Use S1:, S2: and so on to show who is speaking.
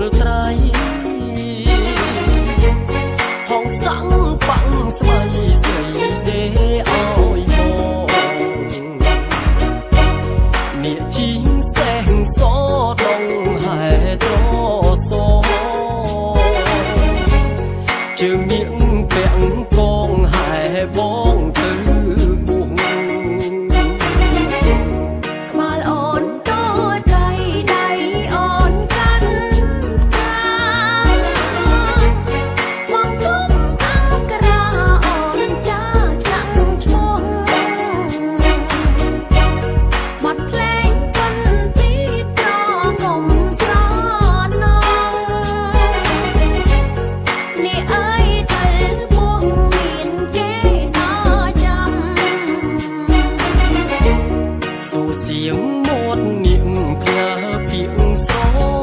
S1: លត្រៃហងសាំងបាំងស្មៃស្រីទេអើយមកអ្នកជីងសេងសដងហែត្រសជើងនាងពាក់កងហែបងទៅបុង
S2: ក្បាលអូនតូចដៃដៃអូនកាន់ខាវងទុំអង្គរាអូនចាឆ្លាក់ឈ្មោះបាត់ភ្លេងប៉ុនពីត្រកុំស្រណងនេះអើយទៅពុំមានគេដល់ចាំ
S1: សូសៀងមាត់នាងផ្ញើពីងស្រ